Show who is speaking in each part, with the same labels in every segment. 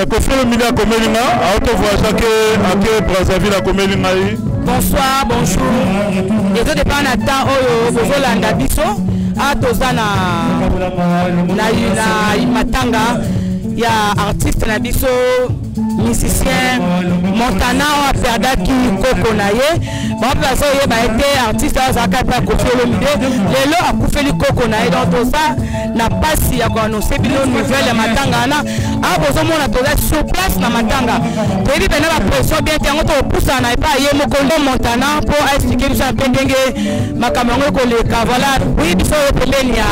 Speaker 1: Kofi Olomide akomelinga auto voyage ake Brazzaville akomelinga yi.
Speaker 2: Bonsoir, bonjour. Et tout dépend de temps où vous allez biso. À Tozana, na Matanga, il y a artiste na biso, musicien, Montana a perdu Koko Naye. Bon, parce qu'il a été artiste à Zakapa Kofi Olomide. Les lots a coupé Koko Naye. Donc tout ça n'a pas si à quoi nous c'est bien nouvelle Matanga na. Ah, vous avez mon atelier sur place na Matanga. Et puis maintenant la pression bien t'es en train de pousser na pas y mon condo Montana pour expliquer ça bien ma caméra que les cavaliers. Oui, il faut appeler il y a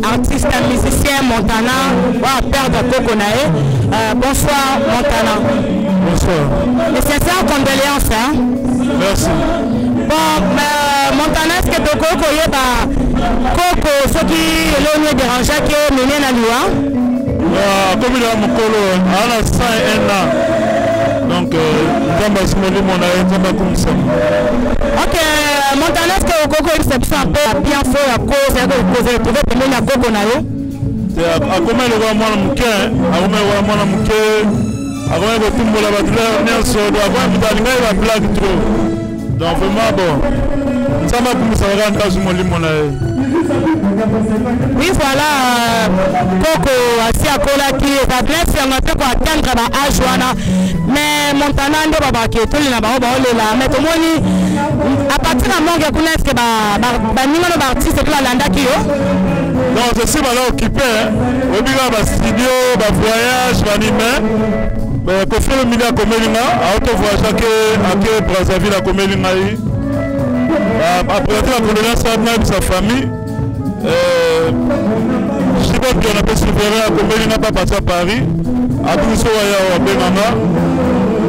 Speaker 2: artiste, musicien Montana, va perdre Koko Naye. Bonsoir Montana.
Speaker 1: Bonsoir.
Speaker 2: Les sincères condoléances. Hein?
Speaker 1: Merci.
Speaker 2: Bon, Montana, est-ce que tu Koko, ce qui est dérangé, qui est mené à l'Iwa?
Speaker 1: Comme il a mon colo, à la 101 ans. Donc,
Speaker 2: ok, Montana, est-ce que Koko il s'est un peu bien fait à cause de trouver à Koko Naye?
Speaker 1: A combien le roi mon mouquin, a combien le roi mon mouquin, a combien le tout le batteur, bien sûr, a combien la blague trop. Donc vraiment bon, ça m'a commencé à rendre dans mon limonade.
Speaker 2: Oui, voilà, Koko, assis à Kola qui est à bien faire un peu pour atteindre à Joana. Mais Montana, on ne va pas quitter tout le monde. Mais tout le monde, à partir d'un moment, il y a que artiste et la landa qui est.
Speaker 1: Non, je suis mal occupé. Au milieu de studio, de voyage, d'animé. Kofi Olomide akomelinga, auto voyage à Brazzaville akomelinga yi. Après la condoléance à sa famille. Je sais pas qu'on a pu souverain akomelinga pas partir à Paris. A tout ça ya Benganga.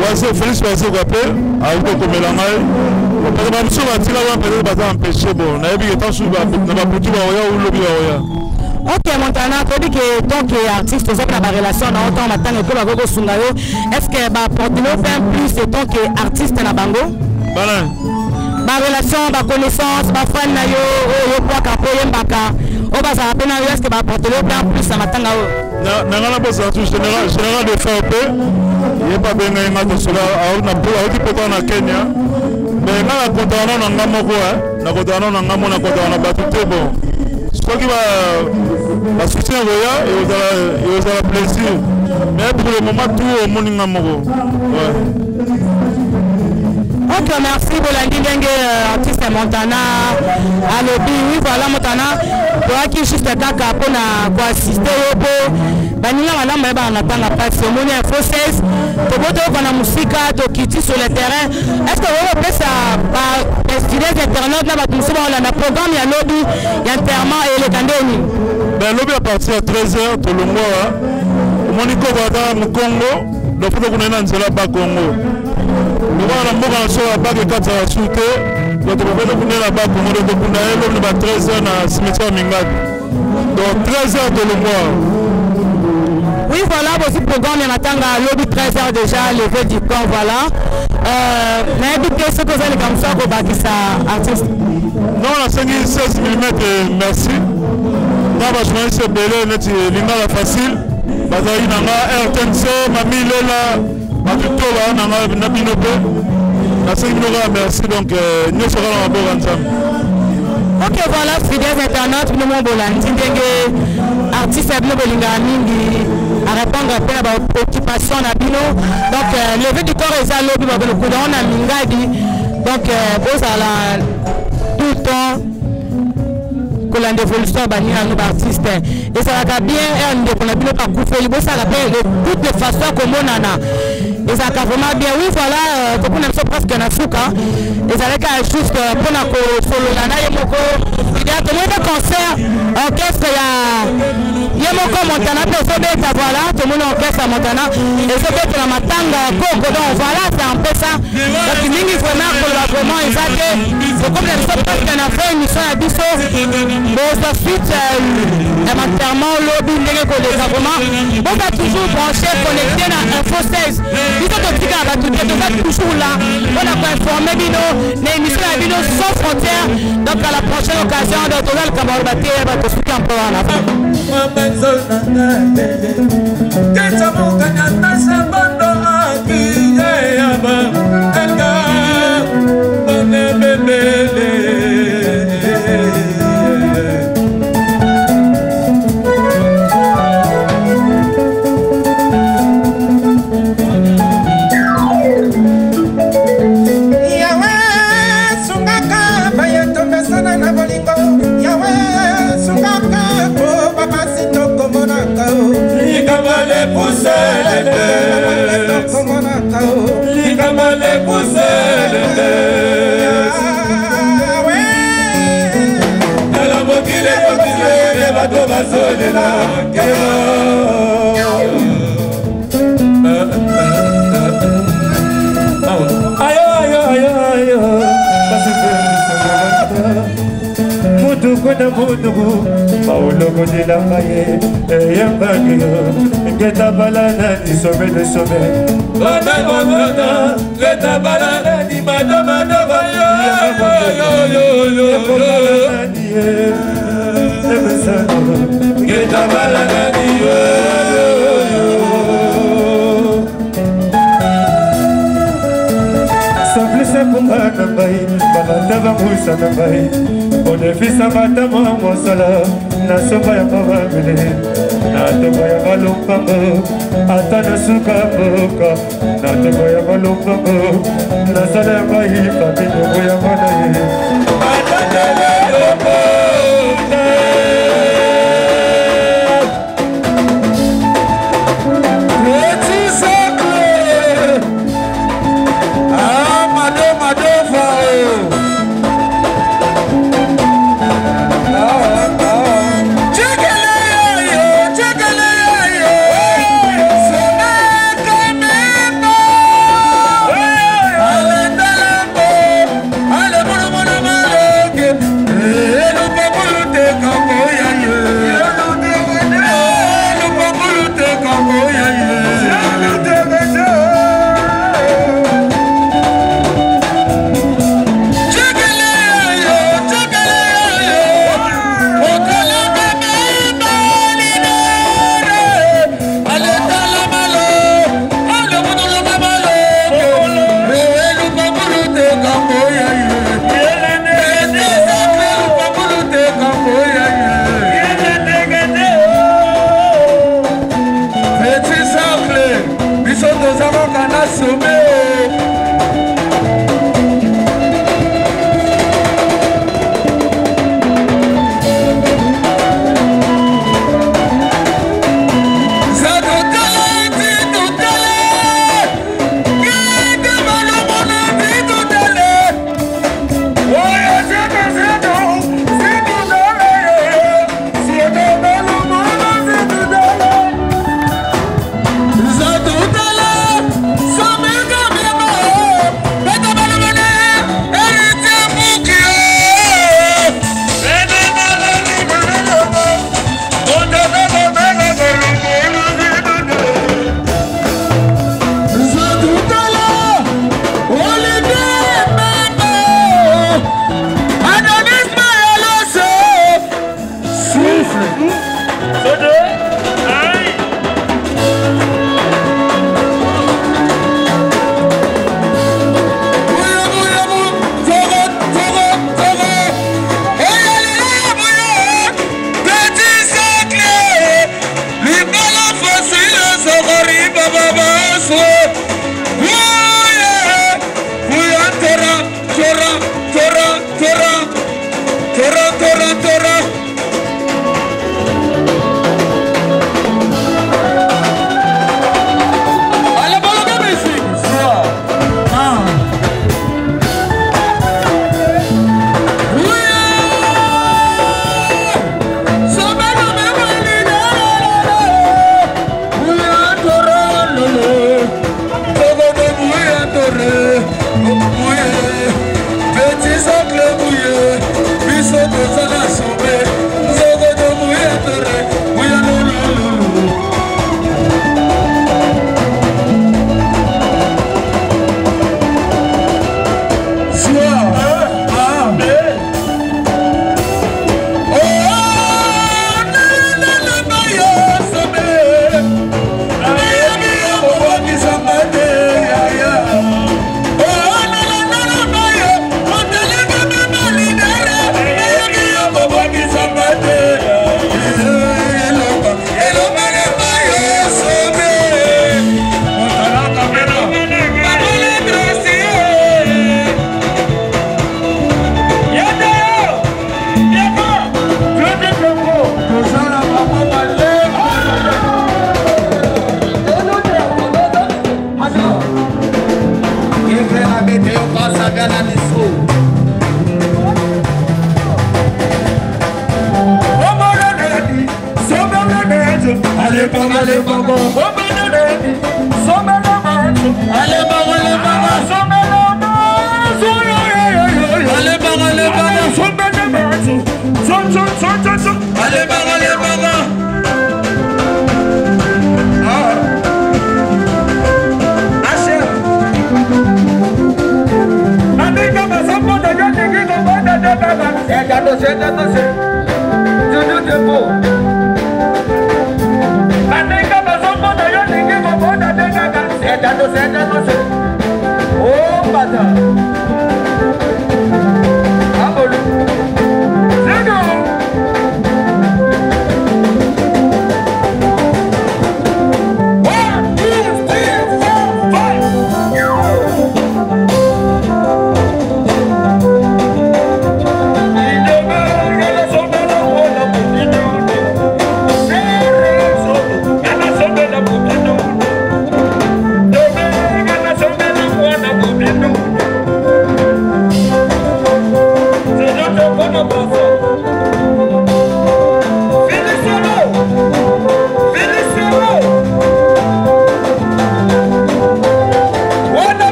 Speaker 1: Oiseau Félix Oiseau rappel, a auto komelanga yi. Parce que même si on va tirer un peu de empêcher bon, on a vu que tant sur la boutique ou lobby.
Speaker 2: Ok, Montana, tu dis que tant qu'artiste, tu as une relation dans autant de temps que Bagogo Sungayo. Est-ce que porte-nous plus de tant qu'artiste dans Bango? Ma relation, ma connaissance, ma fan, yo poa kapo yembaka. O ba sa pena est-ce que porte-nous plus à Matanga?
Speaker 1: Nangana bossa tout général de FOP. Il est pas bien ngana cela a qui peut en Kenya. Mais ngana kontana na ngamoko na kontana na ngamo na kontana batute bon. Ce qui va soutien et aux a plaisir. Mais pour le moment tout au monde ngamoko.
Speaker 2: Ok, merci pour la ligne artiste Montana. À l'objet, oui, voilà Montana. Pour qui juste kaka pour assister au beau. Banina madame on attend la passe au monde française. Pour votre qu'on a musique to quitter sur le terrain. Est-ce que vous pouvez ça destiner internautes là tout ça on a programme il y a lobby, il y a enterrement et le candéni.
Speaker 1: Ben lobby à partir de 13h tout le mois. Monico va dans le Congo, donc faut qu'on ait un zéro bas Congo. Nous allons mboka sur la bague 4 à souter. Donc on va donner la bague Congo donc on a lobby à 13h dans cimetière Mingad. Donc 13h tout le mois.
Speaker 2: Oui, voilà, aussi programme, il attend à lobby 13h déjà, levé du camp, voilà. Mais habitez ce que vous allez comme ça, vous bâtissez ça, artiste.
Speaker 1: Non, on a 16 mm, merci. Là, je vais essayer de belé, l'ingala facile. Bazaï nanga, RTNC, Mami Lela, Matutoba, nanga, Nabinope. La 5 mm, merci, donc, nous serons en bon ensemble.
Speaker 2: Ok, voilà, fidèles internautes, nous sommes bon, artiste Abno Bolinga Mingi. À répondre à la occupation d'Abino. Donc, lever du corps et ça, le coup on a Mingadi. Donc, vous allez tout le temps que la dévolution à nos artistes. Et ça va bien, on a bien pas coupé, ça rappelle de toutes les façons comme on en a. Et ça va vraiment bien. Oui, voilà, pour nous, c'est presque un Africain. Et ça va juste pour la solo, il y a tout le monde concert, orchestre, il y a mon Montana, voilà, tout le monde orchestre à Montana, et c'est peut-être la Matanga, Coco, donc voilà, c'est un peu ça. Donc il y a vraiment, ils ont comme les autres, parce qu'on a fait une mission à Bisso, mais ensuite, éventuellement, lobby, vraiment, on va toujours brancher, connecter dans Info 16. Ils ont toujours là, on a pas informé l'émission à Bino sans frontières, donc à la prochaine occasion de Total Kamarabati, elle va te soutenir un peu à la fin.
Speaker 3: kuselele likamale kuselele nala mokile mokile bato bazolela Kuna mudu Paulo kodila maye Yambangiyo Geta balana ni sobe de sobe Bana bana Geta balana ni madama dama yo Geta balana ni Simplice kumba nambai Balanda musa nambai Onefisa matamo mosala na soba ya mababele na toba ya balopambo ata na suka boka na toba ya balopambo na sala ya mahifa bino ya manaye atandele lopo